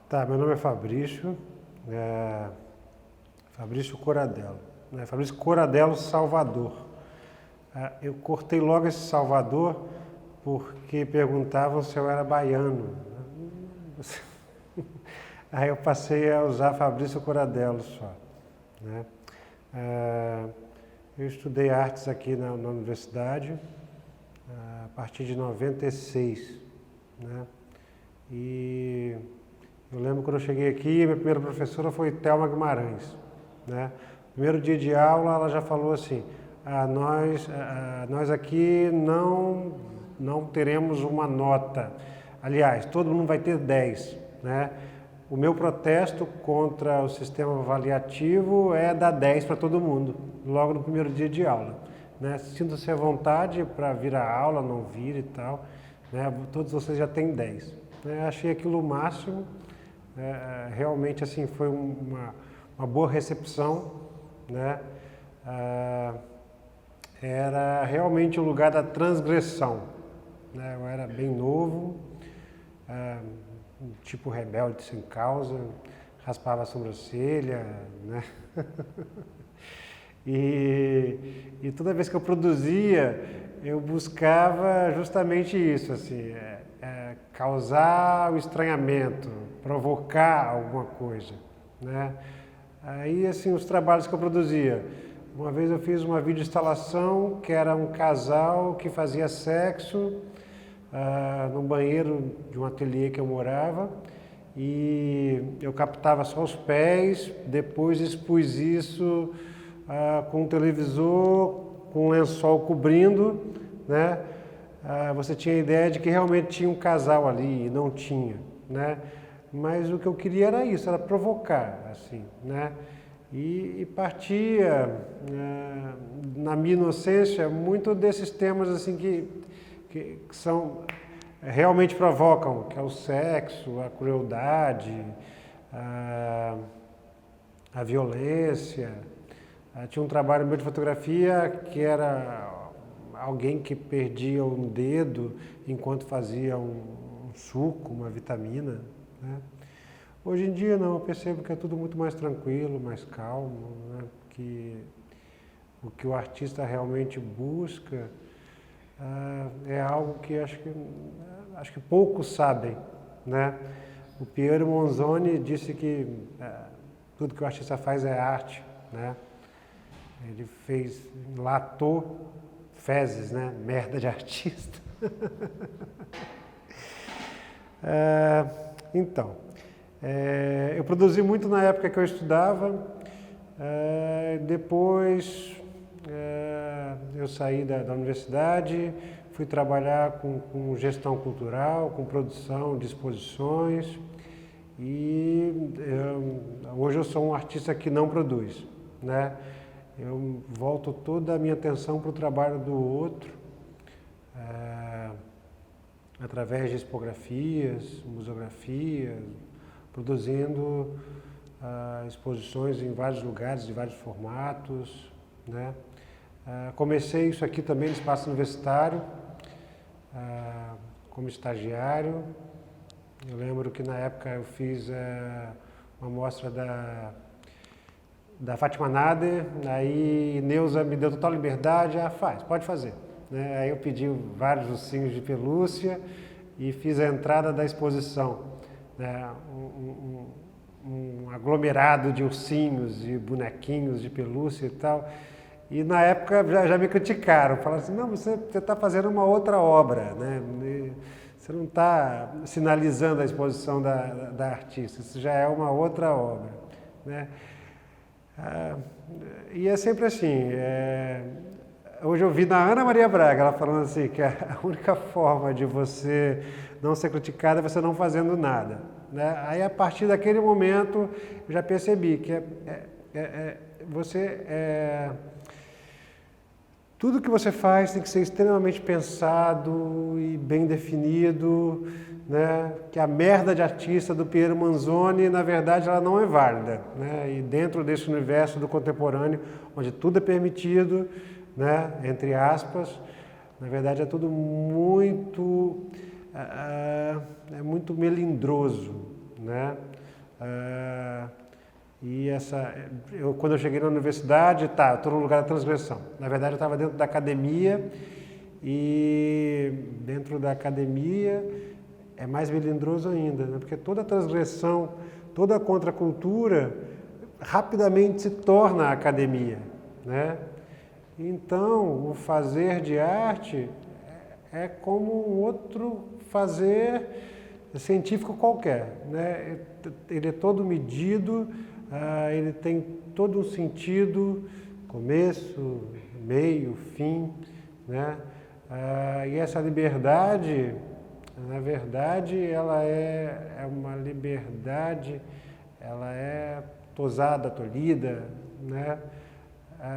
Tá, meu nome é Fabrício, Fabrício Coradello, né? Fabrício Coradello Salvador. Eu cortei logo esse Salvador porque perguntavam se eu era baiano. Aí eu passei a usar Fabrício Coradello só, né? Eu estudei artes aqui na universidade a partir de 96, né? E eu lembro quando eu cheguei aqui, minha primeira professora foi Thelma Guimarães, né? Primeiro dia de aula, ela já falou assim: nós aqui não teremos uma nota. Aliás, todo mundo vai ter 10, né? O meu protesto contra o sistema avaliativo é dar 10 para todo mundo, logo no primeiro dia de aula, né? Sinta-se à vontade para vir à aula, não vir e tal, né? Todos vocês já têm 10. Achei aquilo o máximo, realmente assim foi uma boa recepção, né? Era realmente o lugar da transgressão, né? Eu era bem novo, tipo rebelde sem causa, raspava a sobrancelha, né? E toda vez que eu produzia, eu buscava justamente isso, assim, causar o estranhamento, provocar alguma coisa, né? Aí, assim, os trabalhos que eu produzia. Uma vez eu fiz uma videoinstalação que era um casal que fazia sexo no banheiro de um ateliê que eu morava, e eu captava só os pés, depois expus isso com um televisor, com um lençol cobrindo, né? Você tinha a ideia de que realmente tinha um casal ali, e não tinha, né? Mas o que eu queria era isso, era provocar, assim, né? E partia, na minha inocência, muito desses temas assim que são realmente provocam, que é o sexo, a crueldade, a violência. Tinha um trabalho meu de fotografia que era alguém que perdia um dedo enquanto fazia um suco, uma vitamina, né? Hoje em dia não, eu percebo que é tudo muito mais tranquilo, mais calmo, né? Que o que o artista realmente busca é algo que acho que poucos sabem, né? O Piero Manzoni disse que tudo que o artista faz é arte, né? Ele latou fezes, né? Merda de artista. Então, eu produzi muito na época que eu estudava, depois eu saí da universidade, fui trabalhar com gestão cultural, com produção de exposições, e hoje eu sou um artista que não produz, né? Eu volto toda a minha atenção para o trabalho do outro, através de expografias, museografias, produzindo exposições em vários lugares, de vários formatos, né? Comecei isso aqui também no espaço universitário, como estagiário. Eu lembro que na época eu fiz uma mostra da Fátima Nader, aí Neuza me deu total liberdade, pode fazer, né? Aí eu pedi vários ursinhos de pelúcia e fiz a entrada da exposição, né? Um aglomerado de ursinhos e bonequinhos de pelúcia e tal. E na época já me criticaram, falaram assim: não, você está fazendo uma outra obra, né? Você não está sinalizando a exposição da artista, isso já é uma outra obra, né? E é sempre assim. Hoje eu vi na Ana Maria Braga, ela falando assim, que a única forma de você não ser criticada é você não fazendo nada, né? Aí a partir daquele momento eu já percebi que tudo que você faz tem que ser extremamente pensado e bem definido, né? Que a merda de artista do Piero Manzoni, na verdade, ela não é válida, né? E dentro desse universo do contemporâneo, onde tudo é permitido, né? Entre aspas, na verdade é tudo muito melindroso, né? Quando eu cheguei na universidade, eu estou no lugar da transgressão. Na verdade, eu estava dentro da academia, e dentro da academia é mais melindroso ainda, né? Porque toda transgressão, toda contracultura rapidamente se torna academia, né? Então, o fazer de arte é como um outro fazer científico qualquer, né? Ele é todo medido, ele tem todo um sentido, começo, meio, fim, né? E essa liberdade, na verdade, ela é uma liberdade, ela é tosada, tolhida, né?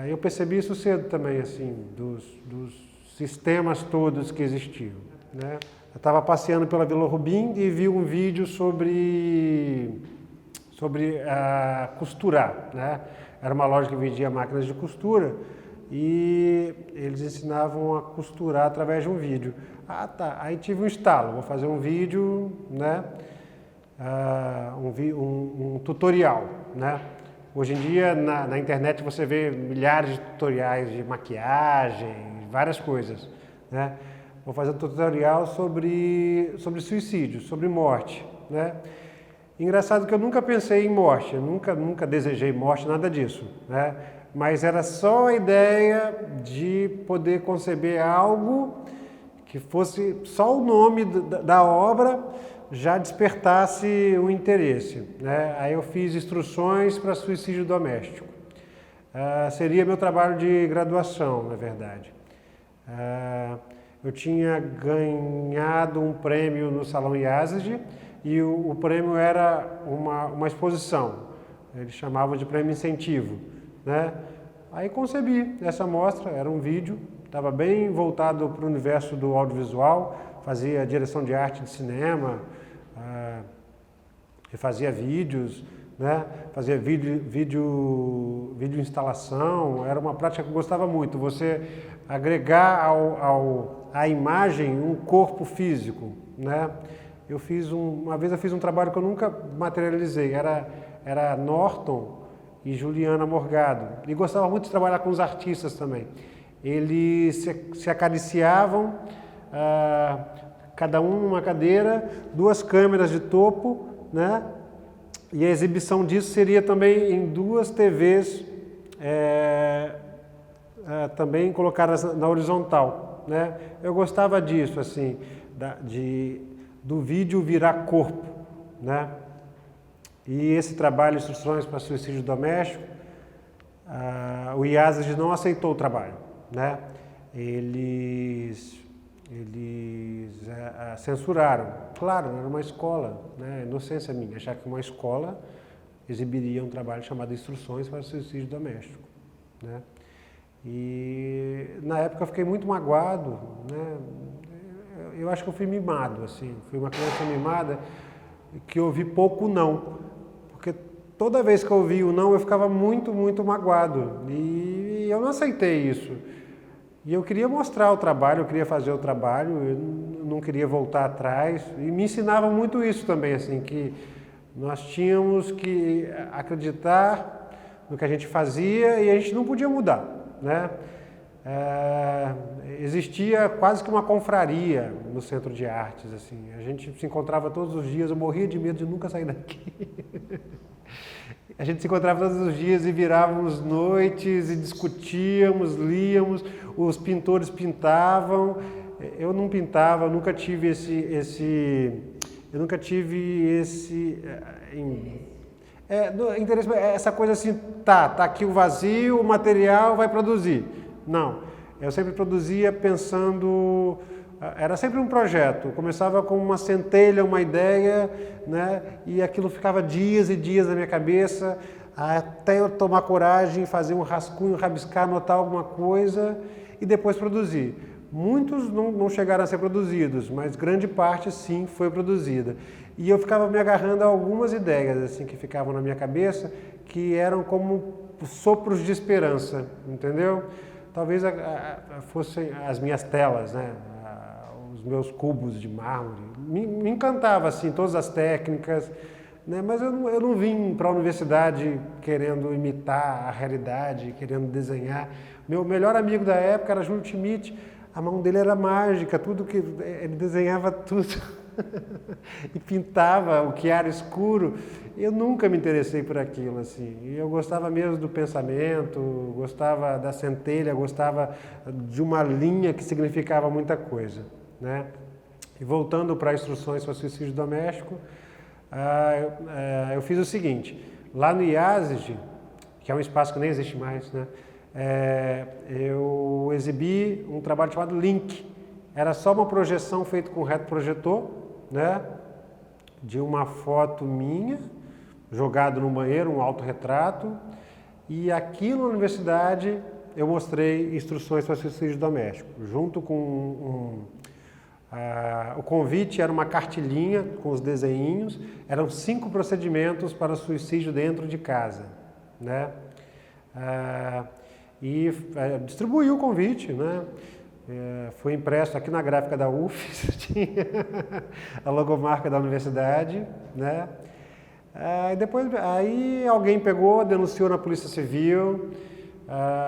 Eu percebi isso cedo também, assim, dos sistemas todos que existiam, né? Eu estava passeando pela Vila Rubim e vi um vídeo sobre costurar, né? Era uma loja que vendia máquinas de costura e eles ensinavam a costurar através de um vídeo. Aí tive um estalo, vou fazer um vídeo, né? Um tutorial, né? Hoje em dia na internet você vê milhares de tutoriais de maquiagem, várias coisas, né? Vou fazer um tutorial sobre suicídio, sobre morte, né? Engraçado que eu nunca pensei em morte, eu nunca desejei morte, nada disso, né? Mas era só a ideia de poder conceber algo que fosse só o nome da obra já despertasse o interesse, né? Aí eu fiz instruções para suicídio doméstico. Seria meu trabalho de graduação, na verdade. Eu tinha ganhado um prêmio no Salão Yazid e o prêmio era uma exposição. Eles chamavam de prêmio incentivo, né? Aí concebi essa mostra, era um vídeo, estava bem voltado para o universo do audiovisual, fazia direção de arte de cinema, fazia vídeos, né? Fazia vídeo instalação, era uma prática que eu gostava muito, você agregar à imagem um corpo físico, né? Uma vez eu fiz um trabalho que eu nunca materializei, era Norton e Juliana Morgado, e gostava muito de trabalhar com os artistas também. Eles se acariciavam, cada um numa cadeira, 2 câmeras de topo, né? E a exibição disso seria também em 2 TVs, também colocadas na horizontal, né? Eu gostava disso, assim, do vídeo virar corpo, né? E esse trabalho, Instruções para Suicídio Doméstico, o Yazid não aceitou o trabalho, né? Eles censuraram. Claro, era uma escola, né? Inocência minha, achar que uma escola exibiria um trabalho chamado Instruções para Suicídio Doméstico, né? E na época eu fiquei muito magoado, né? Eu acho que eu fui mimado, assim, fui uma criança mimada que ouvi pouco não, porque toda vez que eu ouvia o não eu ficava muito, muito magoado e eu não aceitei isso. E eu queria mostrar o trabalho, eu queria fazer o trabalho, eu não queria voltar atrás. E me ensinava muito isso também, assim, que nós tínhamos que acreditar no que a gente fazia e a gente não podia mudar, né? Existia quase que uma confraria no Centro de Artes, assim. A gente se encontrava todos os dias, eu morria de medo de nunca sair daqui. A gente se encontrava todos os dias e virávamos noites e discutíamos, líamos, os pintores pintavam, eu não pintava, eu nunca tive interesse, essa coisa assim, tá aqui o vazio, o material vai produzir. Não, eu sempre produzia pensando, era sempre um projeto, começava com uma centelha, uma ideia, né? E aquilo ficava dias e dias na minha cabeça, até eu tomar coragem, fazer um rascunho, rabiscar, anotar alguma coisa e depois produzir. Muitos não chegaram a ser produzidos, mas grande parte sim foi produzida. E eu ficava me agarrando a algumas ideias assim que ficavam na minha cabeça, que eram como sopros de esperança, entendeu? Talvez fossem as minhas telas, né? Os meus cubos de mármore. Me encantava assim todas as técnicas, né? Mas eu não vim para a universidade querendo imitar a realidade, querendo desenhar. Meu melhor amigo da época era Júlio Schmidt, a mão dele era mágica, tudo que ele desenhava tudo e pintava o que era escuro. Eu nunca me interessei por aquilo, assim. E eu gostava mesmo do pensamento, gostava da centelha, gostava de uma linha que significava muita coisa, né? E voltando para instruções para suicídio doméstico, eu fiz o seguinte: lá no IASIG, que é um espaço que nem existe mais, né? Eu exibi um trabalho chamado Link. Era só uma projeção feita com retroprojetor, né? De uma foto minha, jogado no banheiro, um autorretrato. E aqui na universidade eu mostrei instruções para suicídio doméstico, junto com o convite era uma cartilinha com os desenhinhos, eram 5 procedimentos para suicídio dentro de casa, né? Distribuí o convite, né? Foi impresso aqui na gráfica da UFES, tinha a logomarca da universidade, né? Aí alguém pegou, denunciou na Polícia Civil,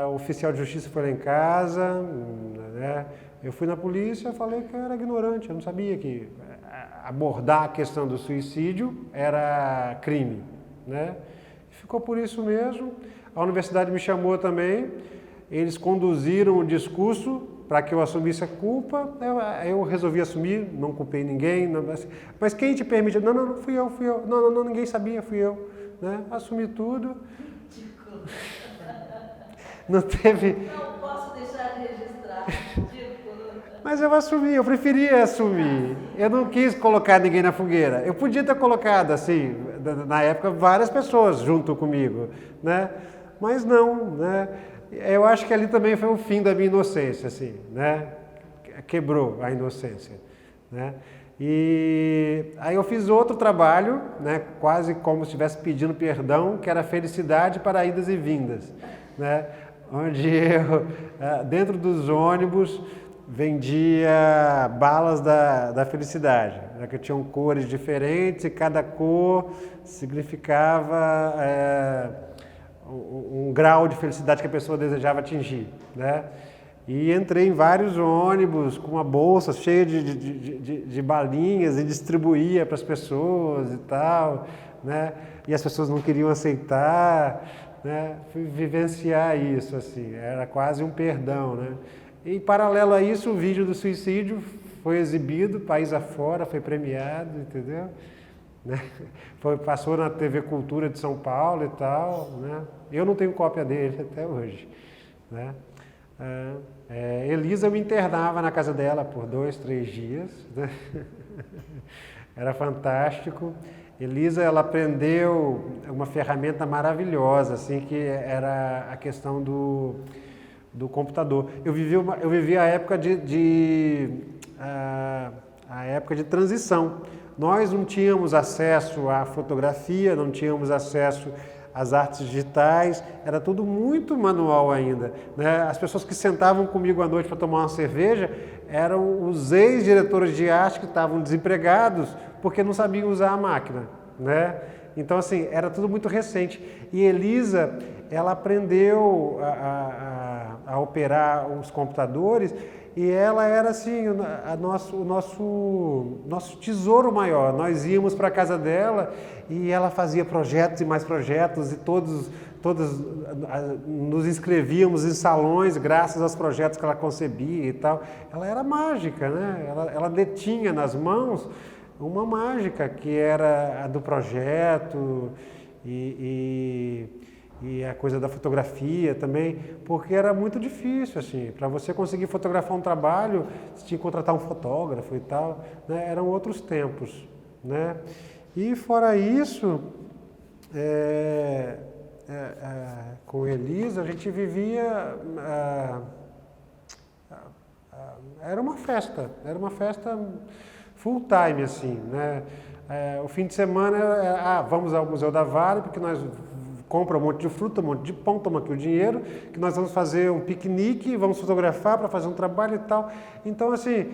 o oficial de justiça foi lá em casa, né? Eu fui na polícia e falei que eu era ignorante, eu não sabia que abordar a questão do suicídio era crime, né? Ficou por isso mesmo. A universidade me chamou também, eles conduziram o discurso para que eu assumisse a culpa. Eu resolvi assumir, não culpei ninguém. Não, mas quem te permitiu? Não, fui eu. Não, ninguém sabia, fui eu. Né? Assumi tudo. Não teve... Não posso deixar de registrar. Mas eu assumi, eu preferia assumir. Eu não quis colocar ninguém na fogueira. Eu podia ter colocado, assim, na época, várias pessoas junto comigo, né? Mas não, né? Eu acho que ali também foi o fim da minha inocência, assim, né? Quebrou a inocência, né? E aí eu fiz outro trabalho, né? Quase como se estivesse pedindo perdão, que era Felicidade para Idas e Vindas, né? Onde eu, dentro dos ônibus, vendia balas da felicidade, né, que tinham cores diferentes e cada cor significava um grau de felicidade que a pessoa desejava atingir, né? E entrei em vários ônibus com uma bolsa cheia de balinhas e distribuía para as pessoas e tal, né? E as pessoas não queriam aceitar, né? Fui vivenciar isso, assim, era quase um perdão, né? E, em paralelo a isso, o vídeo do suicídio foi exibido, país afora, foi premiado, entendeu? Né? Passou na TV Cultura de São Paulo e tal, né? Eu não tenho cópia dele até hoje, né? Elisa me internava na casa dela por 2, 3 dias, né? Era fantástico. Elisa, ela aprendeu uma ferramenta maravilhosa, assim, que era a questão do computador. Eu vivi a época a época de transição. Nós não tínhamos acesso à fotografia, não tínhamos acesso às artes digitais, era tudo muito manual ainda, né? As pessoas que sentavam comigo à noite para tomar uma cerveja eram os ex-diretores de arte que estavam desempregados porque não sabiam usar a máquina, né? Então, assim, era tudo muito recente. E Elisa, ela aprendeu a operar os computadores e ela era, assim, o nosso tesouro maior. Nós íamos para a casa dela e ela fazia projetos e mais projetos e todos nos inscrevíamos em salões graças aos projetos que ela concebia e tal. Ela era mágica, né? Ela detinha nas mãos uma mágica que era a do projeto e a coisa da fotografia também, porque era muito difícil, assim, para você conseguir fotografar um trabalho, você tinha que contratar um fotógrafo e tal, né? Eram outros tempos, né? E fora isso, com Elisa, a gente vivia... era uma festa full time, assim, né? O fim de semana, vamos ao Museu da Vale, porque nós compra um monte de fruta, um monte de pão, toma aqui o dinheiro, que nós vamos fazer um piquenique, vamos fotografar para fazer um trabalho e tal. Então, assim,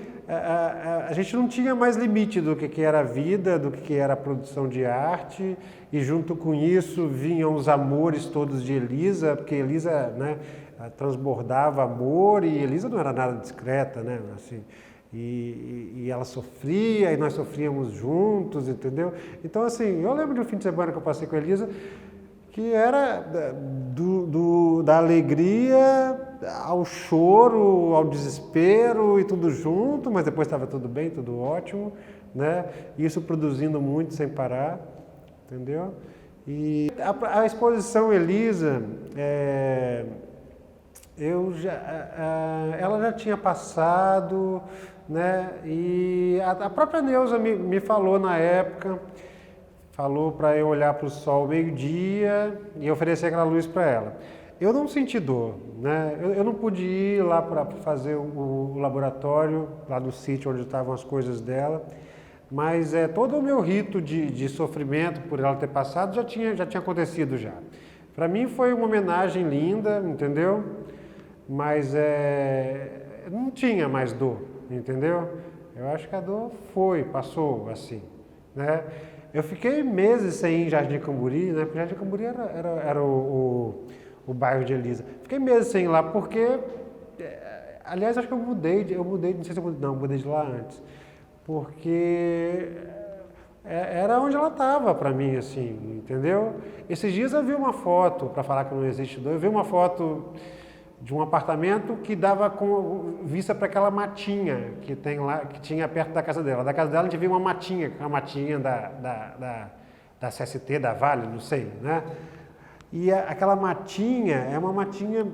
a gente não tinha mais limite do que era a vida, do que era a produção de arte, e junto com isso vinham os amores todos de Elisa, porque Elisa, né, transbordava amor, e Elisa não era nada discreta, né, assim, e ela sofria, e nós sofríamos juntos, entendeu? Então, assim, eu lembro de um fim de semana que eu passei com a Elisa, que era da alegria ao choro, ao desespero e tudo junto, mas depois estava tudo bem, tudo ótimo, né? Isso produzindo muito sem parar, entendeu? E a exposição Elisa, ela já tinha passado, né? E a própria Neuza me falou na época, falou para eu olhar para o sol meio-dia e oferecer aquela luz para ela. Eu não senti dor, né? Eu não pude ir lá para fazer o laboratório, lá no sítio onde estavam as coisas dela, mas todo o meu rito de sofrimento por ela ter passado já tinha acontecido já. Para mim foi uma homenagem linda, entendeu? Mas não tinha mais dor, entendeu? Eu acho que a dor passou assim, né? Eu fiquei meses sem ir em Jardim Camburi, né? Porque Jardim Camburi era o bairro de Elisa. Fiquei meses sem ir lá porque, aliás, acho que eu mudei, não sei se eu mudei de lá antes, porque era onde ela estava para mim, assim, entendeu? Esses dias eu vi uma foto, para falar que não existe dor, eu vi uma foto de um apartamento que dava com vista para aquela matinha que tem lá, que tinha perto da casa dela. Da casa dela a gente viu uma matinha da CST, da Vale, não sei, né? E aquela matinha é uma matinha,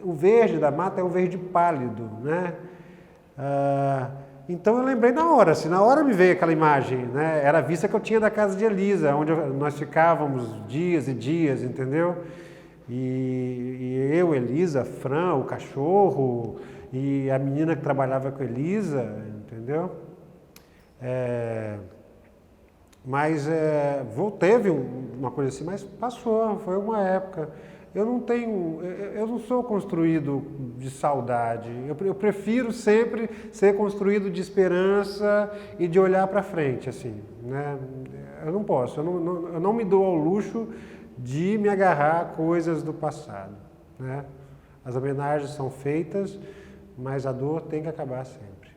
o verde da mata é um verde pálido, né? Então eu lembrei na hora, assim, na hora me veio aquela imagem, né? Era a vista que eu tinha da casa de Elisa, onde nós ficávamos dias e dias, entendeu? E eu, Elisa, Fran, o cachorro, e a menina que trabalhava com Elisa, entendeu? Mas teve uma coisa assim, mas passou, foi uma época. Eu não sou construído de saudade, eu prefiro sempre ser construído de esperança e de olhar para frente, assim, né? Eu não posso, eu não me dou ao luxo de me agarrar a coisas do passado, né? As homenagens são feitas, mas a dor tem que acabar sempre.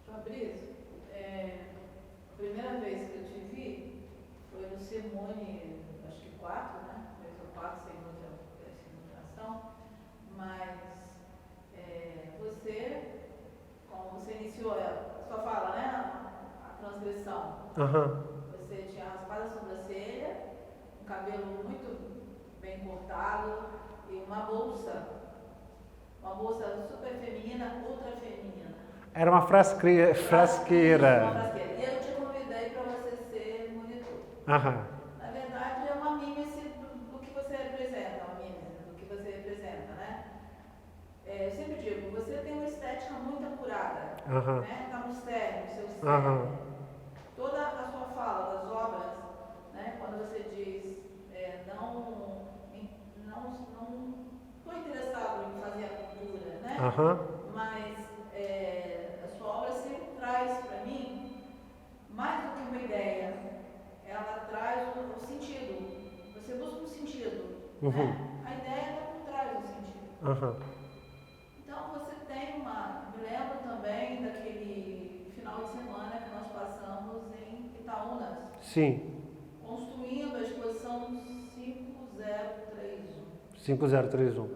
Fabrício, a primeira vez que eu te vi foi no Simone, acho que 4, né? 3 ou 4, sem iluminação, mas como você iniciou a sua fala, né? A transgressão. Uhum. Você tinha raspado a sobrancelha, um cabelo muito bem cortado e uma bolsa super feminina, ultra feminina. Era uma frasqueira. Uma frasqueira. E eu te convidei para você ser monitor. Uhum. Na verdade, é uma mímese do que você representa, né? Eu sempre digo, você tem uma estética muito apurada, né? Está no sério, no seu sério. Toda a sua fala das obras, né, quando você diz não estou interessado em fazer a cultura, né? Mas a sua obra sempre traz para mim mais do que uma ideia, ela traz o sentido. Você busca um sentido, né? A ideia está por trás do sentido. Então você tem me lembro também daquele final de semana que nós passamos em Itaúnas. Sim. Construindo a exposição 5031. 5031. É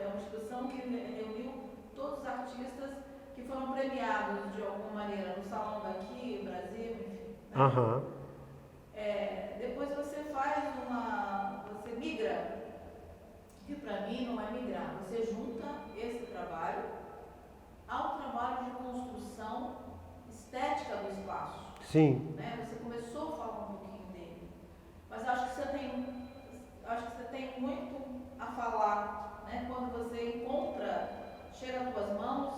uma exposição que reuniu todos os artistas que foram premiados de alguma maneira no Salão daqui, Brasil, enfim. Né? Depois você você migra, que para mim não é migrar, você junta esse trabalho ao trabalho de construção estética do espaço. Sim. Né? Você começou a falar um pouquinho dele, mas acho que você tem muito a falar, né? Quando você chega às tuas mãos,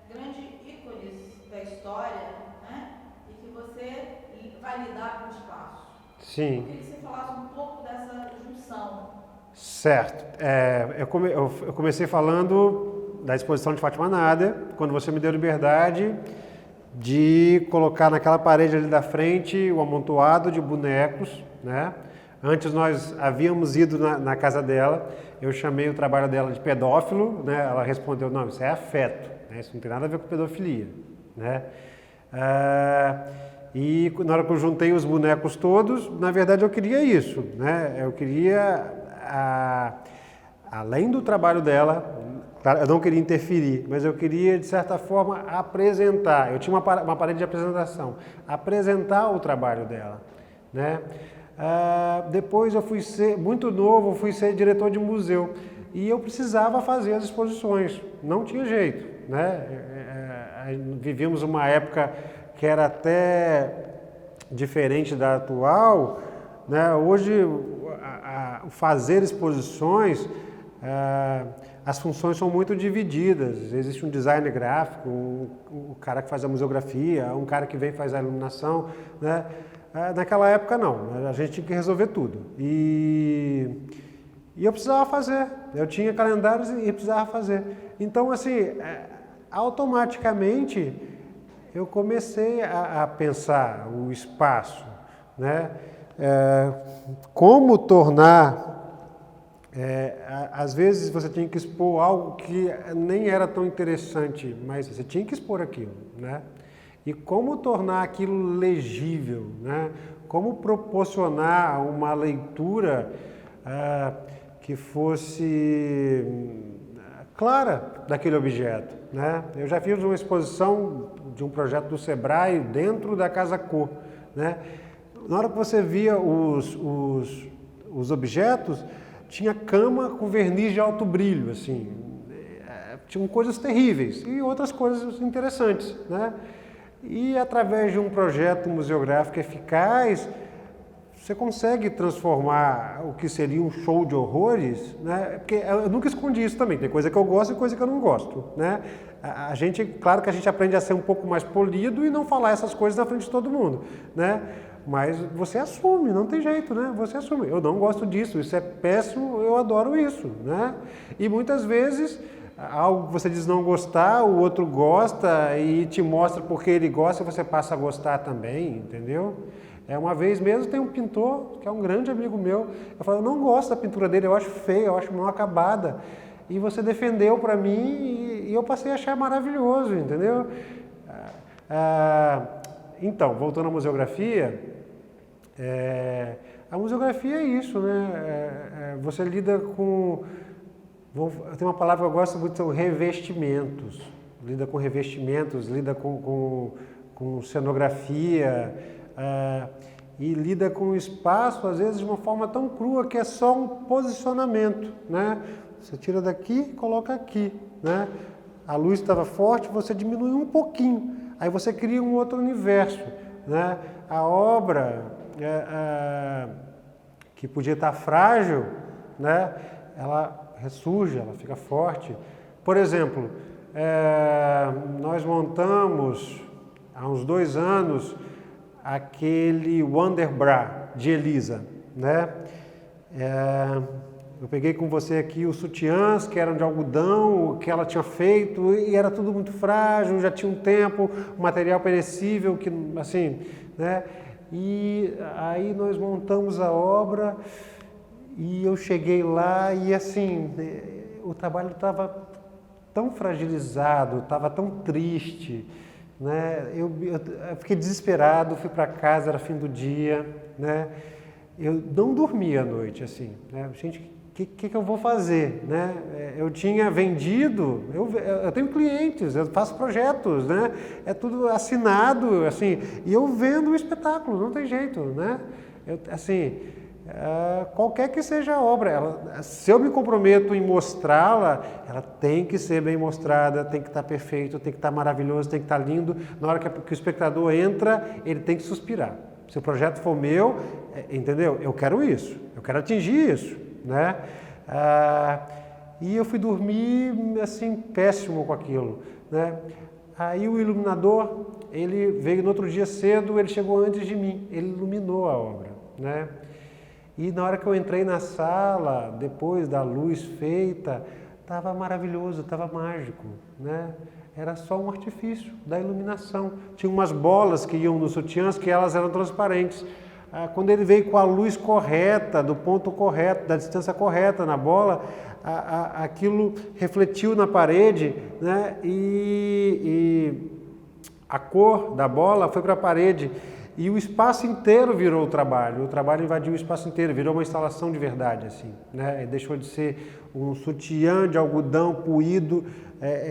grandes ícones da história, né? E que você vai lidar com o espaço. Sim. Eu queria que você falasse um pouco dessa junção. Certo. Eu comecei falando da exposição de Fátima Nader, quando você me deu liberdade de colocar naquela parede ali da frente o amontoado de bonecos, né? Antes nós havíamos ido na casa dela, eu chamei o trabalho dela de pedófilo, né? Ela respondeu, não, isso é afeto, né? Isso não tem nada a ver com pedofilia, né? E na hora que eu juntei os bonecos todos, na verdade eu queria isso, né? Eu queria, além do trabalho dela, eu não queria interferir, mas eu queria, de certa forma, apresentar. Eu tinha uma parede de apresentação, apresentar o trabalho dela, né? Depois eu fui ser, muito novo, fui ser diretor de museu e eu precisava fazer as exposições, não tinha jeito, né? Vivíamos uma época que era até diferente da atual, né? Hoje, fazer exposições, as funções são muito divididas. Existe um designer gráfico, um cara que faz a museografia, um cara que vem e faz a iluminação, né? Naquela época não, a gente tinha que resolver tudo. E eu precisava fazer, eu tinha calendários e precisava fazer. Então, assim, automaticamente eu comecei a pensar o espaço, né? Como tornar... às vezes você tinha que expor algo que nem era tão interessante, mas você tinha que expor aquilo, né? E como tornar aquilo legível, né? Como proporcionar uma leitura que fosse clara daquele objeto, né? Eu já fiz uma exposição de um projeto do Sebrae dentro da Casa Cor, né? Na hora que você via os objetos, tinha cama com verniz de alto brilho, assim, tinham coisas terríveis e outras coisas interessantes, né? E através de um projeto museográfico eficaz, você consegue transformar o que seria um show de horrores, né? Porque eu nunca escondi isso também, tem coisa que eu gosto e coisa que eu não gosto, né? Claro que a gente aprende a ser um pouco mais polido e não falar essas coisas na frente de todo mundo, né? Mas você assume, não tem jeito, né? Você assume. Eu não gosto disso, isso é péssimo, eu adoro isso, né? E muitas vezes, algo que você diz não gostar, o outro gosta e te mostra porque ele gosta e você passa a gostar também, entendeu? Uma vez mesmo tem um pintor, que é um grande amigo meu, eu falo, eu não gosto da pintura dele, eu acho feia, eu acho mal acabada. E você defendeu para mim e eu passei a achar maravilhoso, entendeu? Então, voltando à museografia, a museografia é isso, né? Você lida com... Tem uma palavra que eu gosto muito, são revestimentos. Lida com revestimentos, lida com cenografia, e lida com o espaço, às vezes, de uma forma tão crua que é só um posicionamento, né? Você tira daqui e coloca aqui, né? A luz estava forte, você diminui um pouquinho, aí você cria um outro universo, né? A obra, que podia estar frágil, né? Ela ressurge, ela fica forte. Por exemplo, nós montamos, há uns 2 anos, aquele Wonderbra de Elisa, né? Eu peguei com você aqui os sutiãs que eram de algodão, que ela tinha feito, e era tudo muito frágil, já tinha um tempo, um material perecível, que, assim, né? E aí nós montamos a obra e eu cheguei lá e, assim, o trabalho estava tão fragilizado, estava tão triste, né? Eu fiquei desesperado, fui para casa, era fim do dia, né? Eu não dormia à noite, assim, né? Gente, o que eu vou fazer, né? Eu tinha vendido, eu tenho clientes, eu faço projetos, né? É tudo assinado, assim, e eu vendo o espetáculo, não tem jeito, né? Qualquer que seja a obra, se eu me comprometo em mostrá-la, ela tem que ser bem mostrada, tem que estar perfeito, tem que estar maravilhoso, tem que estar lindo. Na hora que o espectador entra, ele tem que suspirar. Se o projeto for meu, entendeu? Eu quero isso, eu quero atingir isso, né? E eu fui dormir, assim, péssimo com aquilo, né? Aí o iluminador, ele veio no outro dia cedo, ele chegou antes de mim, ele iluminou a obra, né? E na hora que eu entrei na sala, depois da luz feita, estava maravilhoso, estava mágico, né? Era só um artifício da iluminação. Tinha umas bolas que iam nos sutiãs que elas eram transparentes. Quando ele veio com a luz correta, do ponto correto, da distância correta na bola, aquilo refletiu na parede, né? E a cor da bola foi para a parede e o espaço inteiro virou o trabalho invadiu o espaço inteiro, virou uma instalação de verdade, assim, né? Deixou de ser um sutiã de algodão puído,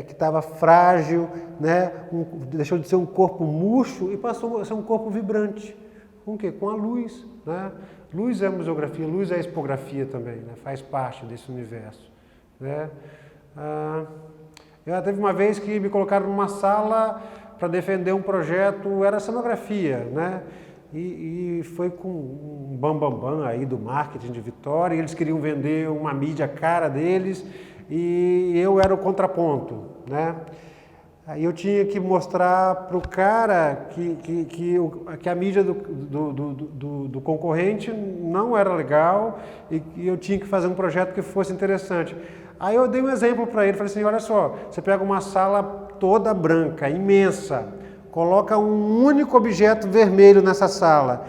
que estava frágil, né? Deixou de ser um corpo murcho e passou a ser um corpo vibrante. Com o quê? Com a luz, né? Luz é museografia, luz é expografia também, né? Faz parte desse universo, né? Eu teve uma vez que me colocaram numa sala para defender um projeto, era cenografia, né? E foi com um bambambam aí do marketing de Vitória, e eles queriam vender uma mídia cara deles, e eu era o contraponto, né? Aí eu tinha que mostrar para o cara que a mídia do concorrente não era legal e que eu tinha que fazer um projeto que fosse interessante. Aí eu dei um exemplo para ele, falei assim, olha só, você pega uma sala toda branca, imensa, coloca um único objeto vermelho nessa sala,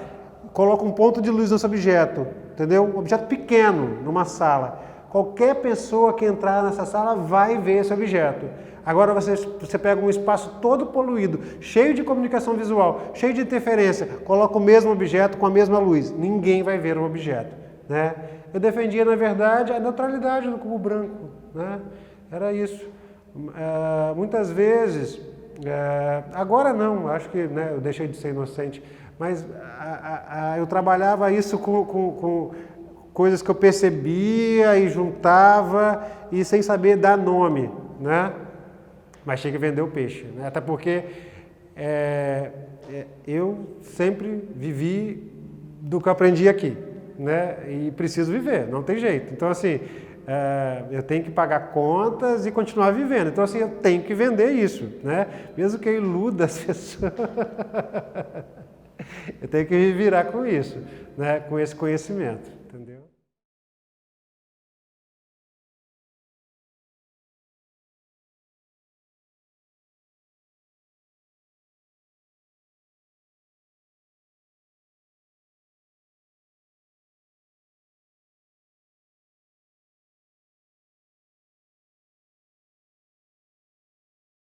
coloca um ponto de luz nesse objeto, entendeu? Um objeto pequeno numa sala. Qualquer pessoa que entrar nessa sala vai ver esse objeto. Agora você pega um espaço todo poluído, cheio de comunicação visual, cheio de interferência, coloca o mesmo objeto com a mesma luz. Ninguém vai ver o objeto, né? Eu defendia, na verdade, a neutralidade do cubo branco, né? Era isso. Muitas vezes, agora não, acho que, né, eu deixei de ser inocente, mas eu trabalhava isso com coisas que eu percebia e juntava e sem saber dar nome, né? Mas tinha que vender o peixe, né? Até porque eu sempre vivi do que eu aprendi aqui, né? E preciso viver, não tem jeito. Então, assim, eu tenho que pagar contas e continuar vivendo. Então, assim, eu tenho que vender isso, né? Mesmo que eu iluda as pessoas, eu tenho que me virar com isso, né? Com esse conhecimento, entendeu?